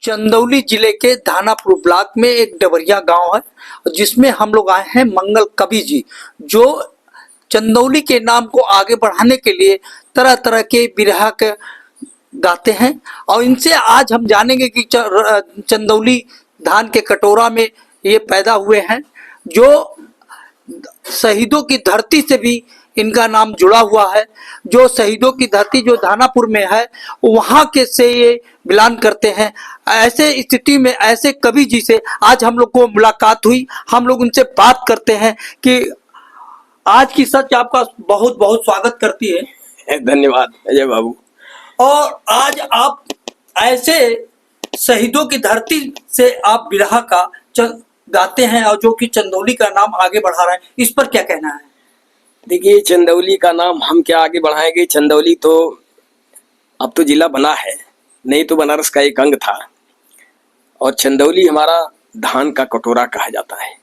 चंदौली जिले के धानापुर ब्लॉक में एक डबरिया गांव है जिसमें हम लोग आए हैं। मंगल कवि जी जो चंदौली के नाम को आगे बढ़ाने के लिए तरह तरह के बिरहा के गाते हैं और इनसे आज हम जानेंगे कि चंदौली धान के कटोरा में ये पैदा हुए हैं। जो शहीदों की धरती से भी इनका नाम जुड़ा हुआ है। जो शहीदों की धरती जो धानापुर में है वहाँ के से ये बिलोंग करते हैं। ऐसे स्थिति में ऐसे कवि जी से आज हम लोग को मुलाकात हुई। हम लोग उनसे बात करते हैं कि आज की सच आपका बहुत बहुत स्वागत करती है। धन्यवाद अजय बाबू। और आज आप ऐसे शहीदों की धरती से आप बिरहा का गाते हैं और जो कि चंदौली का नाम आगे बढ़ा रहे हैं, इस पर क्या कहना है? देखिए, चंदौली का नाम हम क्या आगे बढ़ाएंगे। चंदौली तो अब तो जिला बना है, नहीं तो बनारस का एक अंग था। और चंदौली हमारा धान का कटोरा कहा जाता है।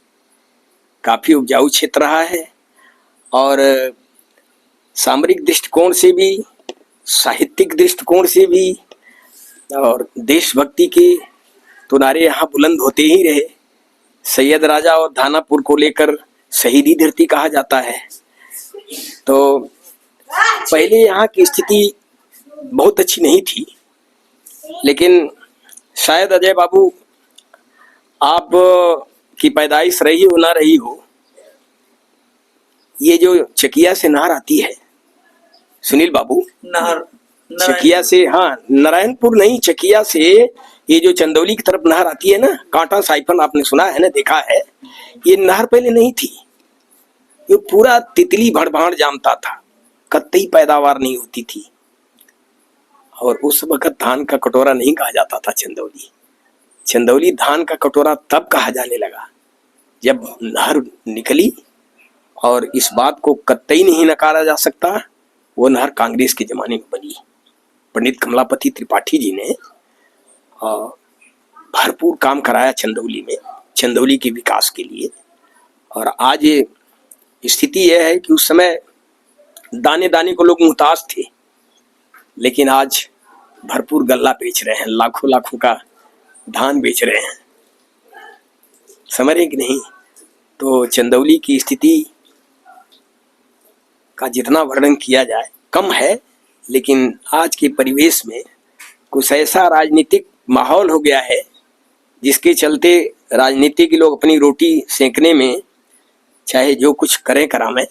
काफी उपजाऊ क्षेत्र रहा है और सामरिक दृष्टिकोण से भी, साहित्यिक दृष्टिकोण से भी और देशभक्ति के तो नारे यहाँ बुलंद होते ही रहे। सैयद राजा और धानापुर को लेकर शहीदी धरती कहा जाता है। तो पहले यहाँ की स्थिति बहुत अच्छी नहीं थी, लेकिन शायद अजय बाबू आप की पैदाइश रही हो ना रही हो, ये जो चकिया से नहर आती है सुनील बाबू, नहर चकिया से, हाँ नारायणपुर नहीं, चकिया से ये जो चंदौली की तरफ नहर आती है ना, कांटा साइफन आपने सुना है ना, देखा है। ये नहर पहले नहीं थी, ये पूरा तितली भड़भाड़ जामता था, कतई पैदावार नहीं होती थी। और उस वक्त धान का कटोरा नहीं कहा जाता था चंदौली। चंदौली धान का कटोरा तब कहा जाने लगा जब नहर निकली। और इस बात को कतई नहीं नकारा जा सकता, वो नहर कांग्रेस के जमाने में बनी। पंडित कमलापति त्रिपाठी जी ने भरपूर काम कराया चंदौली में, चंदौली के विकास के लिए। और आज ये स्थिति यह है कि उस समय दाने दाने को लोग मुहताज थे, लेकिन आज भरपूर गल्ला बेच रहे हैं, लाखों लाखों का धान बेच रहे हैं। समझ रहे कि नहीं? तो चंदौली की स्थिति का जितना वर्णन किया जाए कम है, लेकिन आज के परिवेश में कुछ ऐसा राजनीतिक माहौल हो गया है जिसके चलते राजनीति के लोग अपनी रोटी सेंकने में चाहे जो कुछ करें करामें।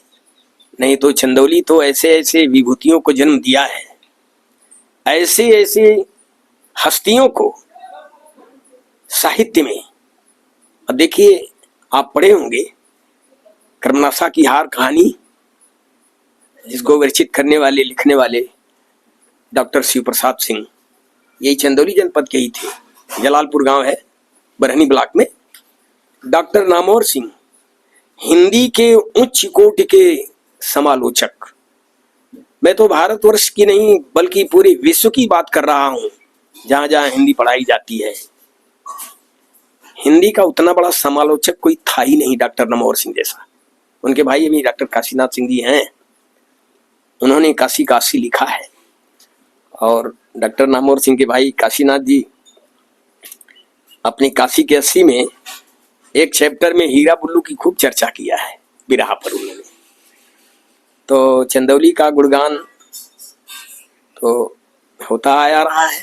नहीं तो चंदौली तो ऐसे ऐसे विभूतियों को जन्म दिया है, ऐसे ऐसे हस्तियों को साहित्य में। अब देखिए, आप पढ़े होंगे कर्मनाशा की हार कहानी, जिसको विरचित करने वाले लिखने वाले डॉक्टर शिव प्रसाद सिंह, यही चंदौली जनपद के ही थे। जलालपुर गांव है बरहनी ब्लॉक में। डॉक्टर नामोर सिंह हिंदी के उच्च कोटि के समालोचक। मैं तो भारतवर्ष की नहीं बल्कि पूरे विश्व की बात कर रहा हूं, जहां जहां हिंदी पढ़ाई जाती है। हिंदी का उतना बड़ा समालोचक कोई था ही नहीं डॉक्टर नामोर सिंह जैसा। उनके भाई अभी डॉक्टर काशीनाथ सिंह जी हैं, उन्होंने काशी काशी लिखा है। और डॉक्टर नामोर सिंह के भाई काशीनाथ जी अपनी काशी के 80 में एक चैप्टर में हीरा बुल्लू की खूब चर्चा किया है बिरहा पर उन्होंने। तो चंदौली का गुणगान तो होता आया रहा है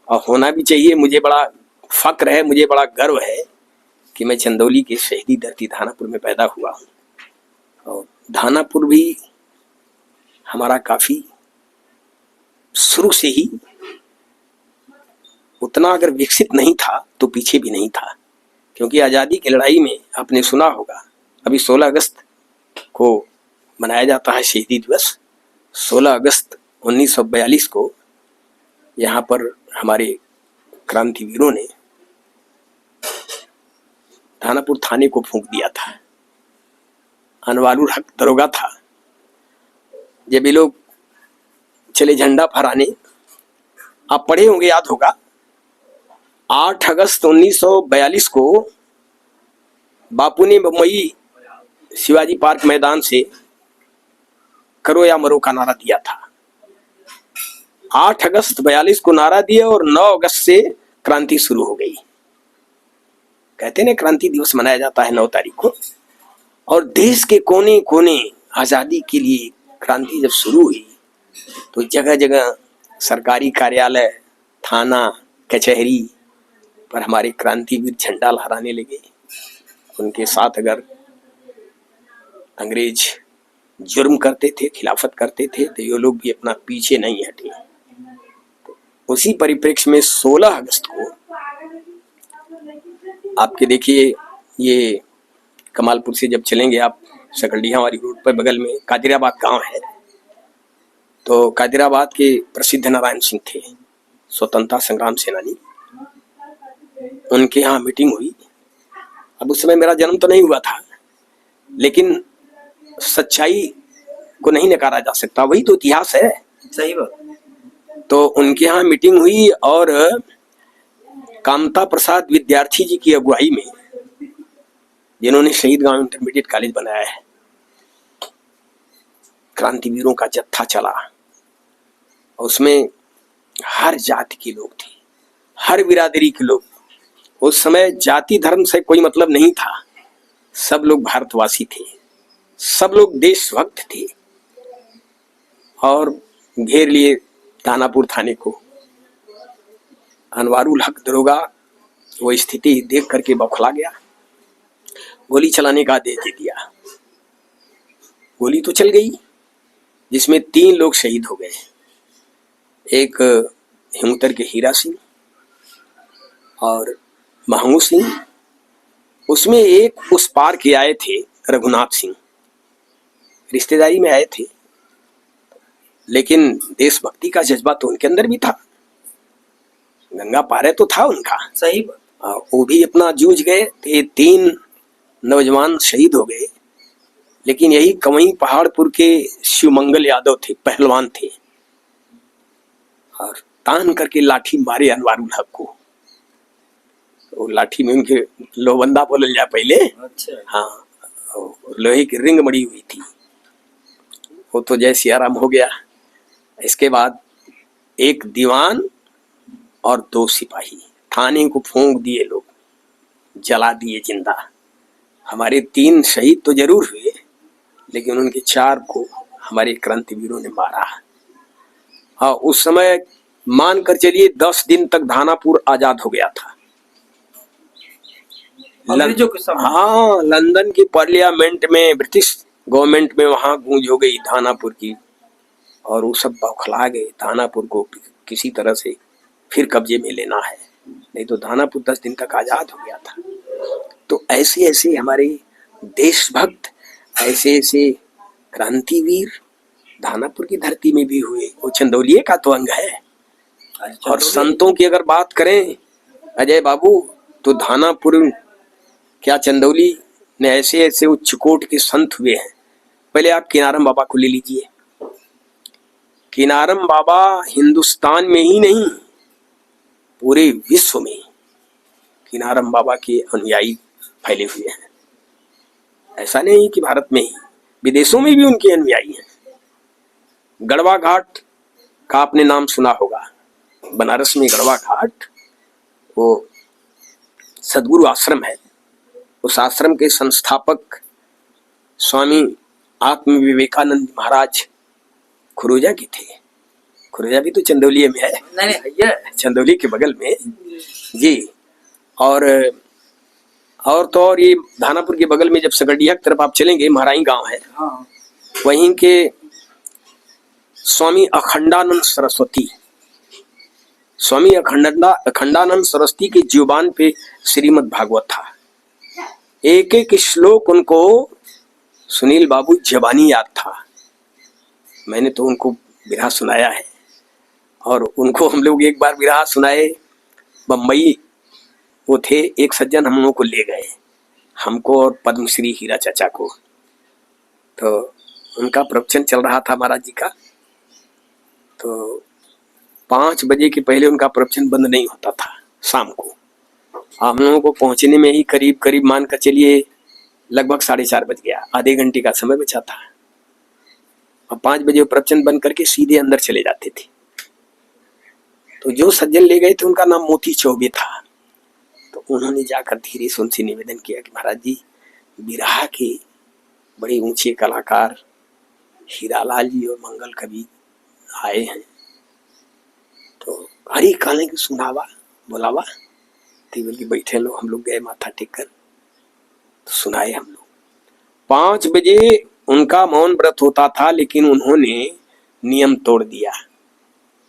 और होना भी चाहिए। मुझे बड़ा फक्र है, मुझे बड़ा गर्व है कि मैं चंदौली की शहीदी धरती धानापुर में पैदा हुआ हूँ। और धानापुर भी हमारा काफी शुरू से ही उतना अगर विकसित नहीं था तो पीछे भी नहीं था, क्योंकि आज़ादी की लड़ाई में आपने सुना होगा अभी 16 अगस्त को मनाया जाता है शहीदी दिवस। 16 अगस्त 1942 को यहाँ पर हमारे क्रांतिवीरों ने धानापुर थाने को फूंक दिया था। अनवारुल हक दरोगा था। जब ये लोग चले झंडा फहराने, आप पढ़े होंगे, याद होगा, 8 अगस्त 1942 को बापू ने मुंबई शिवाजी पार्क मैदान से करो या मरो का नारा दिया था। 8 अगस्त 42 को नारा दिया और 9 अगस्त से क्रांति शुरू हो गई। कहते ना क्रांति दिवस मनाया जाता है 9 तारीख को, और देश के कोने कोने आजादी के लिए क्रांति जब शुरू हुई तो जगह जगह सरकारी कार्यालय, थाना, कचहरी पर हमारे क्रांतिवीर झंडा लहराने लगे। उनके साथ अगर अंग्रेज जुर्म करते थे, खिलाफत करते थे, तो ये लोग भी अपना पीछे नहीं हटे। उसी परिप्रेक्ष्य में 16 अगस्त को आपके देखिए, ये कमालपुर से जब चलेंगे आप सकलडीहा वाली रोड पर बगल में कादिराबाद गांव है। तो कादिराबाद के प्रसिद्ध नारायण सिंह थे, स्वतंत्रता संग्राम सेनानी। उनके यहाँ मीटिंग हुई। अब उस समय मेरा जन्म तो नहीं हुआ था, लेकिन सच्चाई को नहीं नकारा जा सकता, वही तो इतिहास है। सही बात। तो उनके यहाँ मीटिंग हुई और कामता प्रसाद विद्यार्थी जी की अगुवाई में, जिन्होंने शहीद गांव इंटरमीडिएट कॉलेज बनाया है, क्रांतिवीरों का जत्था चला। उसमें हर जाति के लोग थे, हर बिरादरी के लोग। उस समय जाति धर्म से कोई मतलब नहीं था, सब लोग भारतवासी थे, सब लोग देशभक्त थे। और घेर लिए दानापुर थाने को। अनवारुल हक दरोगा वो स्थिति देख करके बौखला गया, गोली चलाने का आदेश दे दिया। गोली तो चल गई, जिसमें 3 लोग शहीद हो गए। एक हिमुतर के हीरा सिंह और महमूद सिंह, उसमें एक उस पार के आए थे रघुनाथ सिंह, रिश्तेदारी में आए थे, लेकिन देशभक्ति का जज्बा तो उनके अंदर भी था। गंगा पारे तो था उनका। सही बात। वो भी अपना जूझ गए। ये 3 नौजवान शहीद हो गए। लेकिन यही कवई पहाड़पुर के शिवमंगल यादव थे, पहलवान थे, और तान करके लाठी मारे अनवारुल हक को। वो लाठी में उनके लोबंदा बोल जाए पहले। अच्छा। हाँ, लोहे की रिंग मड़ी हुई थी। वो तो जय सियाराम हो गया। इसके बाद एक दीवान और 2 सिपाही थाने को फूंक दिए, लोग जला दिए जिंदा। हमारे 3 शहीद तो जरूर हुए, लेकिन उनके 4 को हमारे क्रांतिवीरों ने मारा। हाँ, उस समय मान कर चलिए 10 दिन तक दानापुर आजाद हो गया था। हाँ, लंदन की पार्लियामेंट में, ब्रिटिश गवर्नमेंट में वहां गूंज हो गई दानापुर की, और वो सब बौखला गए। दानापुर को किसी तरह से फिर कब्जे में लेना है, नहीं तो दानापुर 10 दिन तक आजाद हो गया था। तो ऐसे ऐसे हमारे देशभक्त, ऐसे ऐसे क्रांतिवीर दानापुर की धरती में भी हुए। वो चंदौलिये का तो अंग है। और संतों की अगर बात करें अजय बाबू, तो दानापुर क्या चंदौली ने ऐसे ऐसे उच्च कोट के संत हुए हैं। पहले आप किनारम बाबा को ले लीजिए। किनारम बाबा हिंदुस्तान में ही नहीं, पूरे विश्व में किनारम बाबा के अनुयायी फैले हुए हैं। ऐसा नहीं कि भारत में ही, विदेशों में भी उनके अनुयायी हैं। गढ़वा घाट का आपने नाम सुना होगा। बनारस में गढ़वा घाट वो सदगुरु आश्रम है। उस आश्रम के संस्थापक स्वामी आत्म विवेकानंद महाराज खुरोजा की थे। खुरोजा भी तो चंदौली में है। नहीं भैया, चंदौली के बगल में जी। और तो और ये दानापुर के बगल में जब सकरडीहा की तरफ आप चलेंगे, महाराई गांव है। हाँ। वहीं के स्वामी अखंडानंद सरस्वती, स्वामी अखंडानंद सरस्वती के जीवबान पे श्रीमद् भागवत था। एक एक श्लोक उनको सुनील बाबू जबानी याद था। मैंने तो उनको बिरहा सुनाया है, और उनको हम लोग एक बार बिरहा सुनाए। बम्बई वो थे, एक सज्जन हम लोगों को ले गए, हमको और पद्मश्री हीरा चाचा को। तो उनका प्रवचन चल रहा था महाराज जी का। तो 5 बजे के पहले उनका प्रवचन बंद नहीं होता था शाम को। हम लोगों को पहुंचने में ही करीब करीब मान कर चलिए लगभग 4:30 बज गया। आधे घंटे का समय बचा था। और 5 बजे प्रवचन बंद करके सीधे अंदर चले जाते थे। तो जो सज्जन ले गए थे उनका नाम मोती चौबे था। तो उन्होंने जाकर धीरे से उनसे निवेदन किया कि महाराज जी, बिरहा के बड़े ऊंचे कलाकार हीरालाल जी और मंगल कवि आए हैं, तो हरी कहने की सुनावा बोलावा। तो बोल के बैठे लो, हम लोग गए माथा टेक कर, तो सुनाए हम लोग। 5 बजे उनका मौन व्रत होता था, लेकिन उन्होंने नियम तोड़ दिया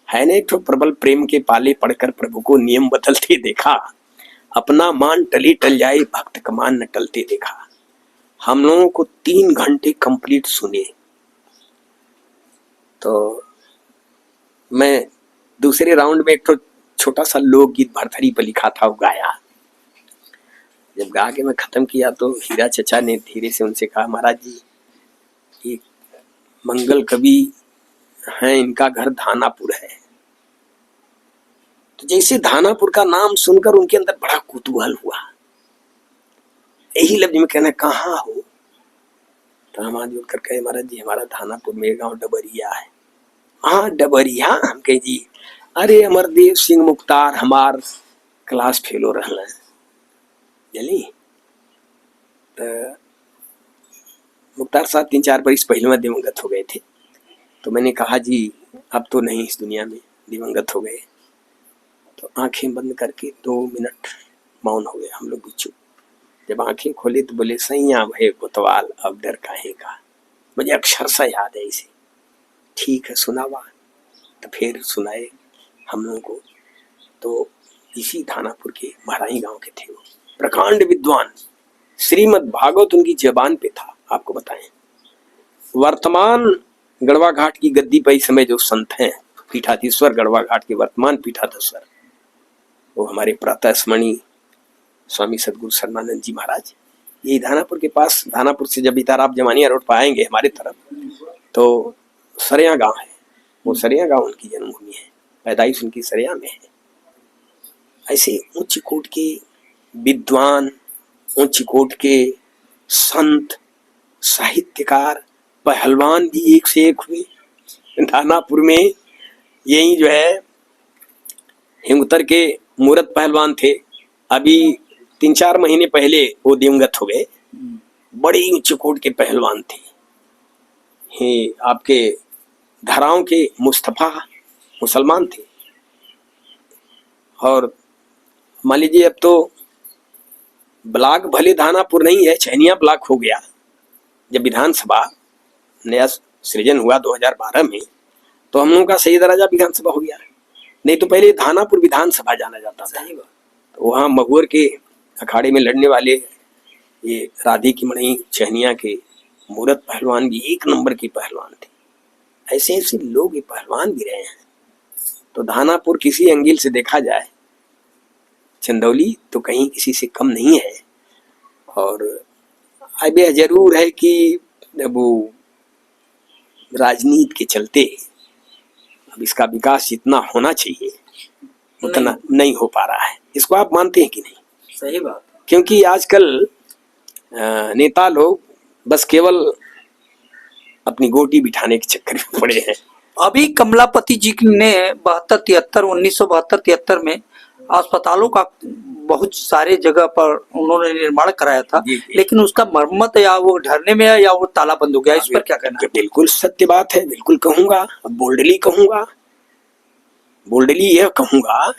है ना। एक तो प्रबल प्रेम के पाले पढ़कर प्रभु को नियम बदलते देखा, अपना मान टले टल जाए भक्त का मान न टलते देखा। हम लोगों को 3 घंटे कंप्लीट सुने। तो मैं दूसरे राउंड में एक तो छोटा सा लोकगीत भरथरी पर लिखा था, वो गाया। जब गा के मैं खत्म किया तो हीरा चचा ने धीरे से उनसे कहा, महाराज जी, ये मंगल कवि हैं, इनका घर धानापुर है। तो जैसे धानापुर का नाम सुनकर उनके अंदर बड़ा कुतूहल हुआ। यही लफ्ज में कहना, कहाँ हो? तो हम हाथ जोड़कर कहे, महाराज जी, हमारा धानापुर में गांव डबरिया है। हाँ डबरिया? हम कहे जी, अरे अमरदेव सिंह मुख्तार हमार क्लास फेलो रहना जली। तो मुख्तार साहब 3-4 बरस पहले में दिवंगत हो गए थे। तो मैंने कहा जी, अब तो नहीं इस दुनिया में, दिवंगत हो गए। तो आंखें बंद करके 2 मिनट मौन हो गए, हम लोग भी चुप। जब आंखें खोले तो बोले, सैया भय कोतवाल अब डर काहे का। मुझे अक्षरशः याद है इसे। ठीक है सुनावा। तो फिर सुनाए हम लोगों को। तो इसी थानापुर के महराई गांव के थे वो, प्रकांड विद्वान, श्रीमद् भागवत उनकी जबान पे था। आपको बताएं, वर्तमान गढ़वा घाट की गद्दी पर इस समय जो संत हैं, पीठाधीश्वर गढ़वा घाट के वर्तमान पीठाधीश्वर, वो हमारे प्रातः स्मरणीय स्वामी सदगुरु शर्मानंद जी महाराज। ये धानापुर के पास, धानापुर से जब इताराब जमानिया रोड पर आएंगे हमारे तरफ, तो सरिया गांव है। वो सरिया गांव उनकी जन्मभूमि है, पैदाइश उनकी सरिया में है। ऐसे उच्च कोट के विद्वान, उच्च कोट के संत, साहित्यकार, पहलवान भी एक से एक हुए धानापुर में। यही जो है हिंगुतर के मूरत पहलवान थे, अभी 3-4 महीने पहले वो दिवंगत हो गए। बड़े उच्च कोट के पहलवान थे। हे आपके धराव के मुस्तफा मुसलमान थे। और मान लीजिए अब तो ब्लॉक भले धानापुर नहीं है, छैनिया ब्लॉक हो गया। जब विधानसभा नया सृजन हुआ 2012 में, तो हम लोगों का सैयद राजा विधानसभा हो गया। नहीं तो पहले धानापुर विधानसभा जाना जाता था। तो वहाँ महुअर के अखाड़े में लड़ने वाले ये राधे की मणि चहनिया के मूरत पहलवान भी 1 नंबर के पहलवान थे। ऐसे ऐसे लोग ये पहलवान भी रहे हैं। तो धानापुर किसी एंगल से देखा जाए, चंदौली तो कहीं किसी से कम नहीं है। और अब यह जरूर है कि वो राजनीति के चलते अब इसका विकास जितना होना चाहिए उतना नहीं हो पा रहा है। इसको आप मानते हैं कि नहीं? सही बात। क्योंकि आजकल नेता लोग बस केवल अपनी गोटी बिठाने के चक्कर में पड़े हैं। अभी कमलापति जी ने 1972-73 में अस्पतालों का बहुत सारे जगह पर उन्होंने निर्माण कराया था, लेकिन उसका मरम्मत या वो ढरने में या वो ताला बंद हो गया। इस पर क्या कहना है? बिल्कुल सत्य बात है, बिल्कुल कहूंगा, बोल्डली यह कहूंगा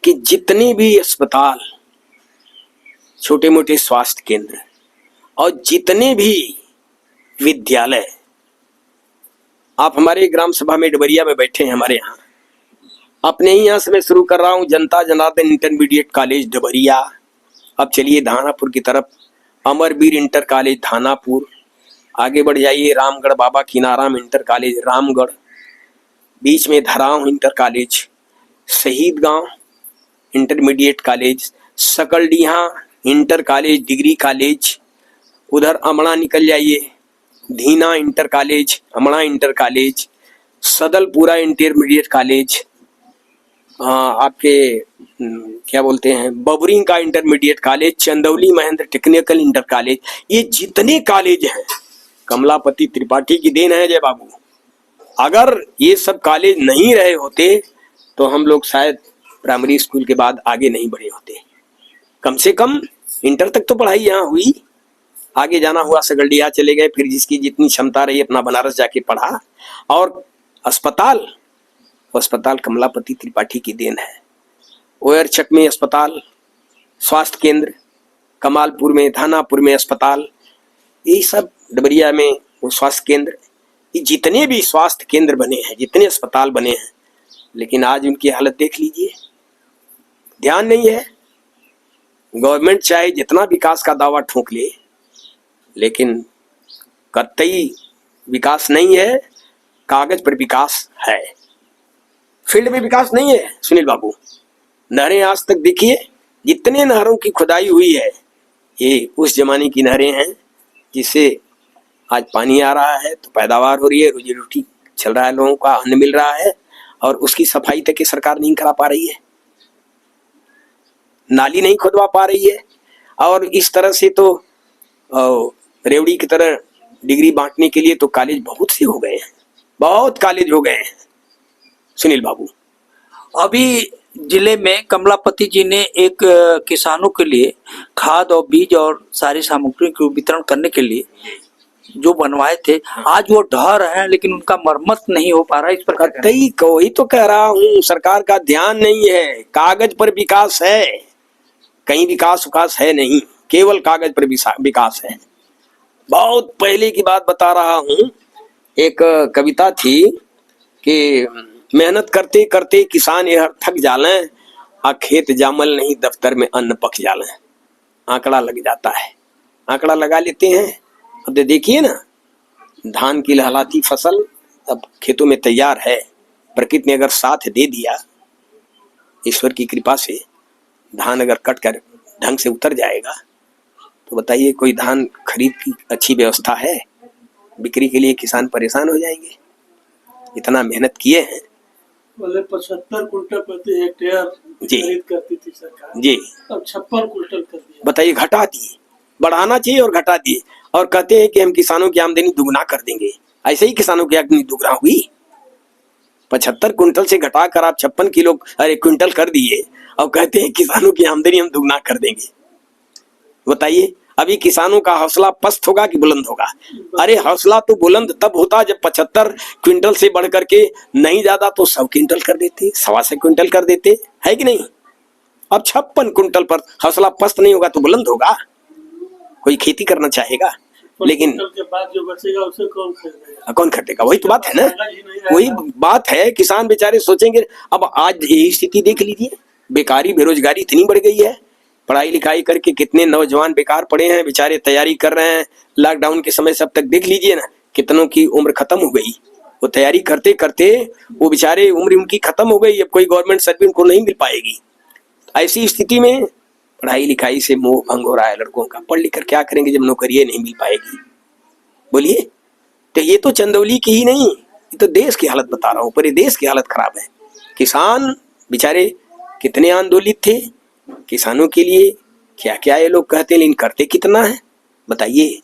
कि जितने भी अस्पताल, छोटे मोटे स्वास्थ्य केंद्र और जितने भी विद्यालय, आप हमारे ग्राम सभा में डबरिया में बैठे हैं, हमारे यहाँ अपने ही यहाँ से मैं शुरू कर रहा हूँ, जनता जनार्दन इंटरमीडिएट कॉलेज डबरिया। अब चलिए धानापुर की तरफ, अमरवीर इंटर कॉलेज धानापुर। आगे बढ़ जाइए, रामगढ़ बाबा कीनाराम इंटर कॉलेज रामगढ़। बीच में धराव इंटर कॉलेज, शहीद गांव intermediate college, Sakaldiha inter college degree college. उधर अमड़ा निकल जाइए, धीना इंटर कॉलेज, अमड़ा इंटर कॉलेज, सदलपुरा इंटरमीडिएट कॉलेज, आपके क्या बोलते हैं बबरी का intermediate college, Chandauli Mahendra technical inter college. ये जितने कॉलेज हैं कमलापति त्रिपाठी की देन है जय बाबू। अगर ये सब कॉलेज नहीं रहे होते तो हम लोग शायद प्राइमरी स्कूल के बाद आगे नहीं बढ़े होते। कम से कम इंटर तक तो पढ़ाई यहाँ हुई, आगे जाना हुआ सगलडिया चले गए, फिर जिसकी जितनी क्षमता रही अपना बनारस जाके पढ़ा। और अस्पताल कमलापति त्रिपाठी की देन है। ओयरचक में अस्पताल, स्वास्थ्य केंद्र, कमालपुर में, थानापुर में अस्पताल, ये सब डबरिया में वो स्वास्थ्य केंद्र, ये जितने भी स्वास्थ्य केंद्र बने हैं, जितने अस्पताल बने हैं, लेकिन आज उनकी हालत देख लीजिए, ध्यान नहीं है। गवर्नमेंट चाहे जितना विकास का दावा ठोक ले, लेकिन कतई विकास नहीं है। कागज पर विकास है, फील्ड में विकास नहीं है। सुनील बाबू, नहरें आज तक देखिए, जितने नहरों की खुदाई हुई है, ये उस जमाने की नहरें हैं जिससे आज पानी आ रहा है तो पैदावार हो रही है, रोजी रोटी चल रहा है, लोगों का अन्न मिल रहा है, और उसकी सफाई तक सरकार नहीं करा पा रही है, नाली नहीं खुदवा पा रही है। और इस तरह से तो रेवड़ी की तरह डिग्री बांटने के लिए तो कॉलेज बहुत से हो गए हैं, बहुत कॉलेज हो गए हैं। सुनील बाबू, अभी जिले में कमलापति जी ने एक किसानों के लिए खाद और बीज और सारी सामग्री के वितरण करने के लिए जो बनवाए थे, आज वो ढह रहे हैं, लेकिन उनका मरम्मत नहीं हो पा रहा है। इस पर कतई कोई तो कह रहा हूँ, सरकार का ध्यान नहीं है। कागज पर विकास है, कहीं विकास है नहीं, केवल कागज पर विकास है। बहुत पहले की बात बता रहा हूँ, एक कविता थी कि मेहनत करते करते किसान यह थक जालें, आ खेत जामल नहीं दफ्तर में अन्न पक जालें। आंकड़ा लग जाता है, आंकड़ा लगा लेते हैं। अब देखिए ना, धान की लहलाती फसल अब खेतों में तैयार है। प्रकृति ने अगर साथ दे दिया, ईश्वर की कृपा से धान अगर कट कर ढंग से उतर जाएगा, तो बताइए कोई धान खरीद की अच्छी व्यवस्था है? बिक्री के लिए किसान परेशान हो जाएंगे। इतना मेहनत किए हैं। पहले 75 कुंटल प्रति हेक्टेयर जी खरीद करती थी सरकार जी, अब 56 कुंटल कर दिया। बताइए, घटा दिए। बढ़ाना चाहिए और घटा दिए, और कहते हैं कि हम किसानों की आमदनी दुगना कर देंगे। ऐसे ही किसानों की आमदनी दुगना हुई। 75 कुंटल से घटाकर आप 56 क्विंटल कर दिए, और कहते हैं किसानों की आमदनी हम दुगना कर देंगे। बताइए, अभी किसानों का हौसला पस्त होगा कि बुलंद होगा? अरे हौसला तो बुलंद तब होता जब 75 क्विंटल से बढ़ करके नहीं ज्यादा तो 100 क्विंटल कर देते, 125 क्विंटल कर देते, है कि नहीं? अब 56 कुंटल पर हौसला पस्त नहीं होगा तो बुलंद होगा? कोई खेती करना चाहेगा, लेकिन के बाद जो बचेगा उसे कौन खरीदेगा? कौन खरीदेगा? वही तो बात है ना, वही बात है। किसान बेचारे सोचेंगे। अब आज यही स्थिति देख लीजिए, बेकारी बेरोजगारी इतनी बढ़ गई है। पढ़ाई लिखाई करके कितने नौजवान बेकार पड़े हैं, बेचारे तैयारी कर रहे हैं। लॉकडाउन के समय से अब तक देख लीजिए ना, कितनों की उम्र खत्म हो गई। वो तैयारी करते करते वो बेचारे उम्र उनकी खत्म हो गई। अब कोई गवर्नमेंट सर्विस उनको नहीं मिल पाएगी। ऐसी स्थिति में पढ़ाई लिखाई से मोह भंग हो रहा है लड़कों का। पढ़ लिख कर क्या करेंगे जब नौकरी नहीं मिल पाएगी? बोलिए। तो ये तो चंदौली की ही नहीं, ये तो देश की हालत बता रहा हूँ, पूरे देश की हालत खराब है। किसान बेचारे कितने आंदोलित थे किसानों के लिए, क्या क्या ये लोग कहते हैं, लेकिन करते कितना है बताइए।